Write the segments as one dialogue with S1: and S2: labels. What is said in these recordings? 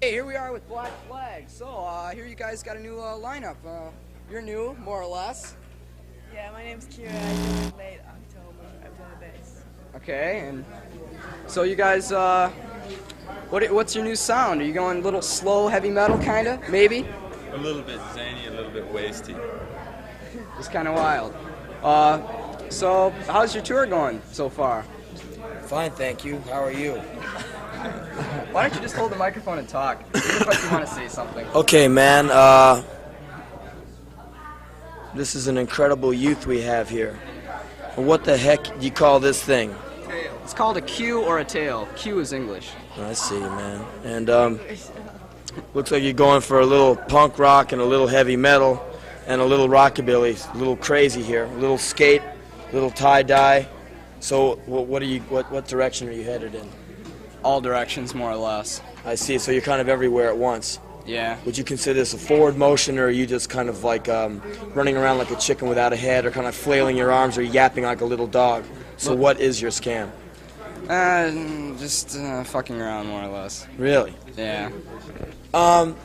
S1: Hey, here we are with Black Flag. So, here you guys got a new lineup. You're new, more or less.
S2: Yeah, my name's Kira. I joined late October. I play the bass.
S1: Okay, and so you guys, what's your new sound? Are you going a little slow, heavy metal, kinda? Maybe?
S3: A little bit zany, a little bit wasty.
S1: It's kind of wild. So how's your tour going so far?
S4: Fine, thank you. How are you?
S1: Why don't you just hold the microphone and talk? Even if you want to say something.
S4: Okay, man. This is an incredible youth we have here. What the heck do you call this thing?
S1: It's called a cue or a tail. Cue is English.
S4: I see, man. And looks like you're going for a little punk rock and a little heavy metal and a little rockabilly. A little crazy here. A little skate, a little tie-dye. So what direction are you headed in?
S1: All directions, more or less.
S4: I see. So you're kind of everywhere at once.
S1: Yeah.
S4: Would you consider this a forward motion, or are you just kind of like running around like a chicken without a head, or kind of flailing your arms, or yapping like a little dog? So what is your scam?
S1: Just fucking around, more or less.
S4: Really?
S1: Yeah.
S4: Are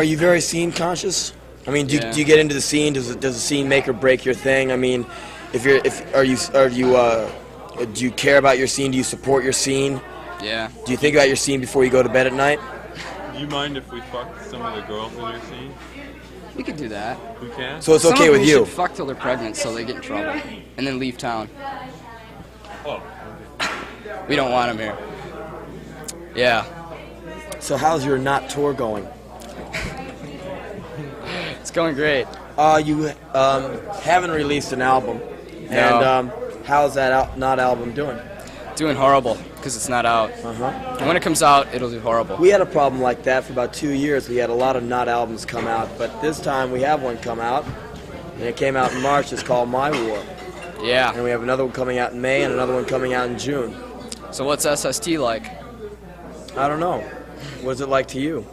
S4: you very scene conscious? I mean, do you get into the scene? Does the scene make or break your thing? I mean, do you care about your scene? Do you support your scene?
S1: Yeah.
S4: Do you think about your scene before you go to bed at night?
S3: Do you mind if we fuck some of the girls in your scene?
S1: We could do that.
S3: We can?
S4: So it's okay with you?
S1: Should fuck till they're pregnant so they get in trouble, and then leave town.
S3: Oh.
S1: We don't want them here. Yeah.
S4: So how's your not tour going?
S1: It's going great.
S4: You haven't released an album, and how's that not album doing?
S1: Doing horrible because it's not out. And when it comes out, it'll do horrible.
S4: We had a problem like that for about 2 years. We had a lot of not albums come out, but this time we have one come out, and it came out in March. It's called My War.
S1: Yeah.
S4: And we have another one coming out in May and another one coming out in June.
S1: So what's SST like?
S4: I don't know. What's it like to you?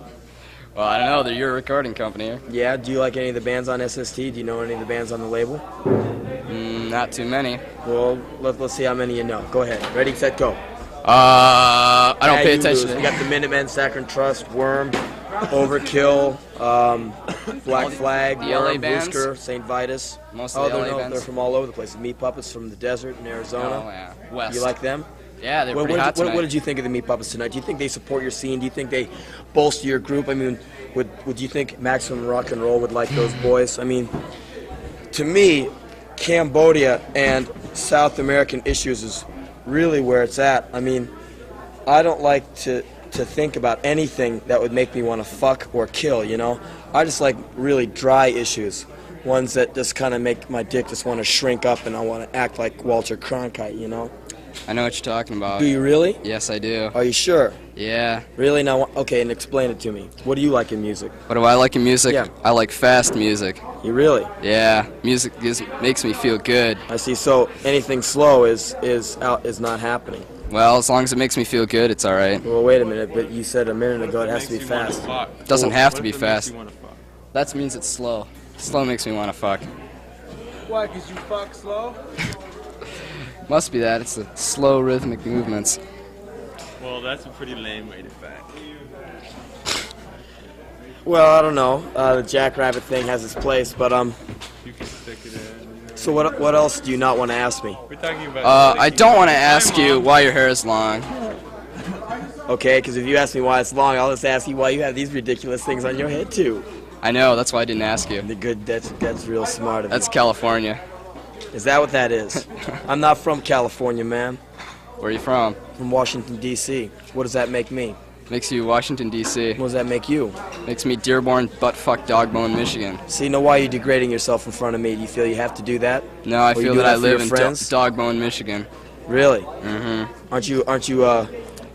S1: Well, I don't know. They're your recording company.
S4: Yeah. Do you like any of the bands on SST? Do you know any of the bands on the label?
S1: Not too many.
S4: Well, let's see how many you know. Go ahead. Ready, set, go.
S1: I don't pay attention.
S4: We got the Minutemen, Saccharine Trust, Worm, Overkill, Black Flag,
S1: the LA
S4: Worm,
S1: bands?
S4: Whisker, St. Vitus.
S1: Most of the LA bands.
S4: They're from all over the place. The Meat Puppets from the desert in Arizona.
S1: Oh, yeah. West.
S4: You like them?
S1: Yeah, they're pretty hot tonight.
S4: What did you think of the Meat Puppets tonight? Do you think they support your scene? Do you think they bolster your group? I mean, would you think Maximum Rock and Roll would like those boys? I mean, to me, Cambodia and South American issues is really where it's at. I mean, I don't like to think about anything that would make me want to fuck or kill, you know? I just like really dry issues, ones that just kind of make my dick just want to shrink up and I want to act like Walter Cronkite, you know?
S1: I know what you're talking about.
S4: Do you really?
S1: Yes, I do.
S4: Are you sure?
S1: Yeah.
S4: Really? Now, okay, and explain it to me. What do you like in music?
S1: What do I like in music?
S4: Yeah.
S1: I like fast music.
S4: You really?
S1: Yeah. Music makes me feel good.
S4: I see. So anything slow is not happening.
S1: Well, as long as it makes me feel good, it's all right.
S4: Well, wait a minute. But you said a minute ago it has to be fast.
S1: It doesn't have to be
S3: What makes
S1: fast.
S3: you wanna fuck?
S1: That means it's slow. Slow makes me want to fuck.
S5: Why? Because you fuck slow?
S1: Must be that. It's the slow rhythmic movements.
S3: Well, that's a pretty lame way to fuck.
S4: Well, I don't know. The Jackrabbit thing has its place, but
S3: You can stick it in.
S4: So what else do you not want to ask me?
S3: We're talking about.
S1: I don't want to ask you why your hair is long.
S4: Okay, because if you ask me why it's long, I'll just ask you why you have these ridiculous things on your head too.
S1: I know. That's why I didn't ask you.
S4: That's real smart of
S1: That's
S4: you.
S1: California.
S4: Is that what that is? I'm not from California, man.
S1: Where are you from?
S4: From Washington, D.C. What does that make me?
S1: Makes you Washington, D.C.
S4: What does that make you?
S1: Makes me Dearborn, buttfuck, Dogbone, Michigan.
S4: See, now why are you degrading yourself in front of me? Do you feel you have to do that?
S1: No, I
S4: Or you
S1: feel
S4: do
S1: that I
S4: for
S1: live
S4: your
S1: in
S4: friends?
S1: Dogbone, Michigan.
S4: Really?
S1: Mm-hmm.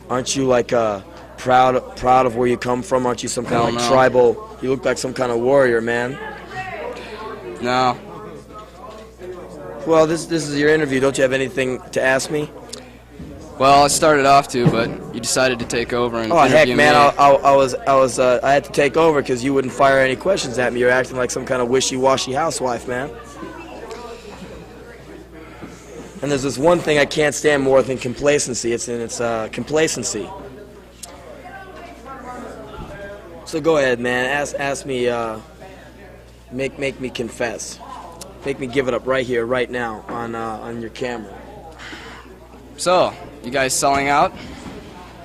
S4: Aren't you like proud of where you come from? Aren't you some kind of
S1: Hell
S4: like
S1: no.
S4: tribal? You look like some kind of warrior, man.
S1: No.
S4: Well, this is your interview. Don't you have anything to ask me?
S1: Well, I started off to, but you decided to take over and
S4: Oh heck,
S1: interview
S4: man!
S1: me.
S4: I had to take over because you wouldn't fire any questions at me. You're acting like some kind of wishy-washy housewife, man. And there's this one thing I can't stand more than complacency. It's complacency. So go ahead, man. Ask me. Make me confess. Make me give it up right here, right now, on your camera.
S1: So, you guys selling out?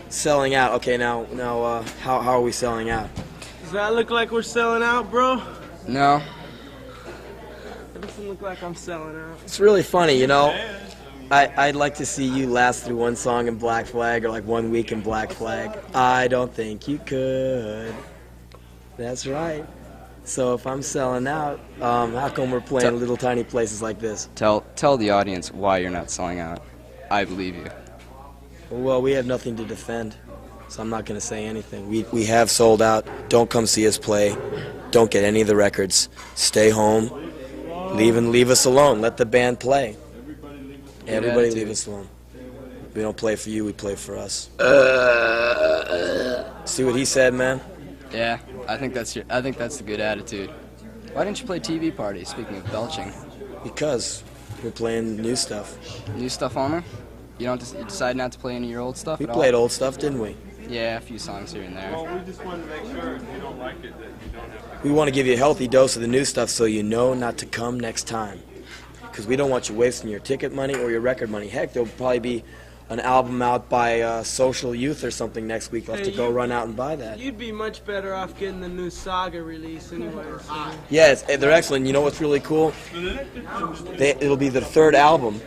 S4: Selling out. Okay, now, how are we selling out?
S5: Does that look like we're selling out, bro?
S1: No.
S5: It doesn't look like I'm selling out.
S4: It's really funny, you know. I'd like to see you last through one song in Black Flag or like 1 week in Black Flag. I don't think you could. That's right. So if I'm selling out, how come we're playing little tiny places like this?
S1: Tell the audience why you're not selling out. I believe you.
S4: Well, we have nothing to defend, so I'm not going to say anything. We have sold out. Don't come see us play. Don't get any of the records. Stay home. Leave us alone. Let the band play. Everybody leave us alone. We don't play for you, we play for us. See what he said, man?
S1: Yeah, I think that's a good attitude. Why didn't you play TV Party, speaking of belching?
S4: Because we're playing new stuff.
S1: New stuff on her? You decide not to play any of your old stuff
S4: We
S1: at all?
S4: played old stuff, didn't we?
S1: Yeah, a few songs here and there.
S3: Well, we just wanted to make sure if you don't like it that you don't have to.
S4: We want to give you a healthy dose of the new stuff so you know not to come next time. Because we don't want you wasting your ticket money or your record money. Heck, there'll probably be an album out by Social Youth or something next week. You'll have to go run out and buy that.
S5: You'd be much better off getting the new Saga release anyways.
S4: Yes, they're excellent. You know what's really cool? It'll be the third album,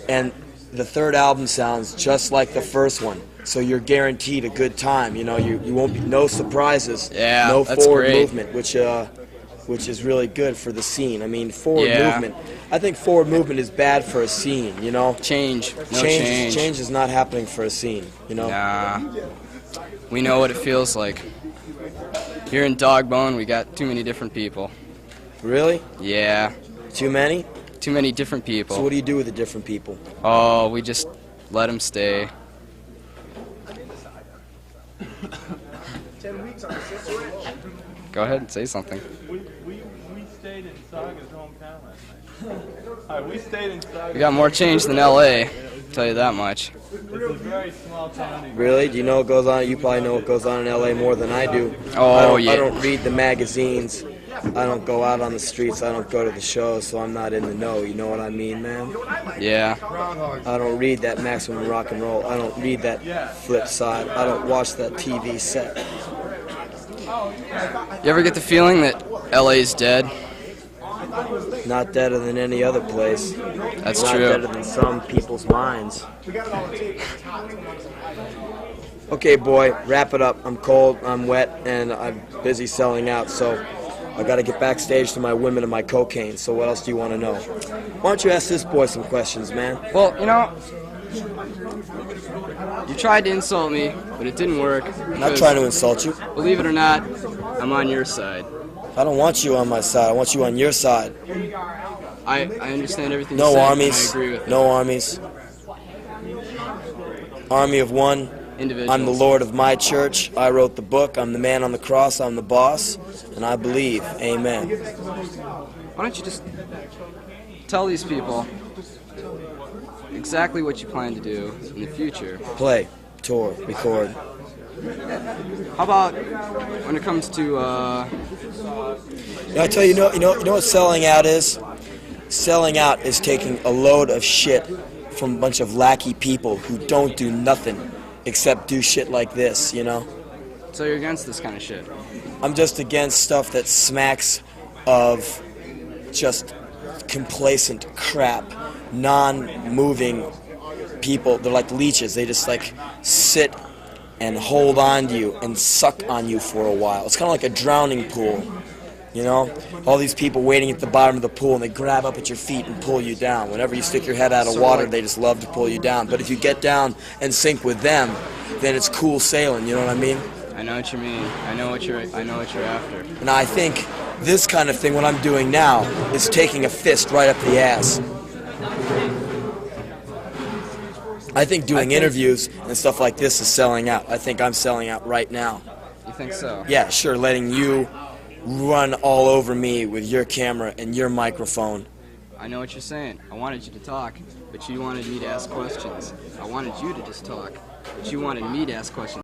S4: and the third album sounds just like the first one. So you're guaranteed a good time. You know, you won't be no surprises,
S1: Yeah,
S4: no
S1: that's
S4: forward
S1: great.
S4: movement, which is really good for the scene. I mean, forward
S1: Yeah.
S4: movement. I think forward movement is bad for a scene. You know,
S1: Change. No change.
S4: change is not happening for a scene. You know.
S1: Nah. We know what it feels like. Here in Dogbone, we got too many different people.
S4: Really?
S1: Yeah.
S4: Too many?
S1: Too many different people.
S4: So what do you do with the different people?
S1: Oh, we just let them stay.
S5: 10 weeks on
S1: Go ahead and say something.
S3: We stayed in Saga's hometown last night. We stayed in Saga.
S1: We got more change than LA, tell you that much.
S3: It's a very small town.
S4: Really? Do you know what goes on? You probably know what goes on in LA more than I do.
S1: Oh,
S4: I
S1: yeah.
S4: don't read the magazines. I don't go out on the streets. I don't go to the shows, so I'm not in the know. You know what I mean, man?
S1: Yeah.
S4: I don't read that Maximum Rock and Roll. I don't read that Flip Side. I don't watch that TV set.
S1: You ever get the feeling that LA's dead?
S4: Not deader than any other place.
S1: That's
S4: Not
S1: true.
S4: deader than some people's minds. Okay, boy, wrap it up. I'm cold, I'm wet, and I'm busy selling out, so I gotta get backstage to my women and my cocaine. So what else do you want to know? Why don't you ask this boy some questions, man?
S1: Well, you know, you tried to insult me, but it didn't work.
S4: I'm not trying to insult you.
S1: Believe it or not, I'm on your side.
S4: I don't want you on my side. I want you on your side.
S1: I understand everything
S4: No
S1: you say,
S4: armies.
S1: and I agree with it.
S4: No armies. Army of one.
S1: Individuals.
S4: I'm the Lord of my church. I wrote the book. I'm the man on the cross. I'm the boss. And I believe. Amen.
S1: Why don't you just tell these people exactly what you plan to do in the future?
S4: Play, tour, record.
S1: How about when it comes to,
S4: I tell you, you know what selling out is? Selling out is taking a load of shit from a bunch of lackey people who don't do nothing except do shit like this, you know?
S1: so you're against this kind of shit?
S4: I'm just against stuff that smacks of just complacent crap, non-moving people. They're like leeches. They just like sit and hold on to you and suck on you for a while. It's kind of like a drowning pool, you know? All these people waiting at the bottom of the pool, and they grab up at your feet and pull you down. Whenever you stick your head out of water, they just love to pull you down. But if you get down and sink with them, then it's cool sailing, you know what I mean?
S1: I know what you mean. I know what you're after.
S4: And I think this kind of thing, what I'm doing now, is taking a fist right up the ass. I think doing interviews and stuff like this is selling out. I think I'm selling out right now.
S1: You think so?
S4: Yeah, sure, letting you run all over me with your camera and your microphone.
S1: I know what you're saying. I wanted you to talk, but you wanted me to ask questions. I wanted you to just talk, but you wanted me to ask questions.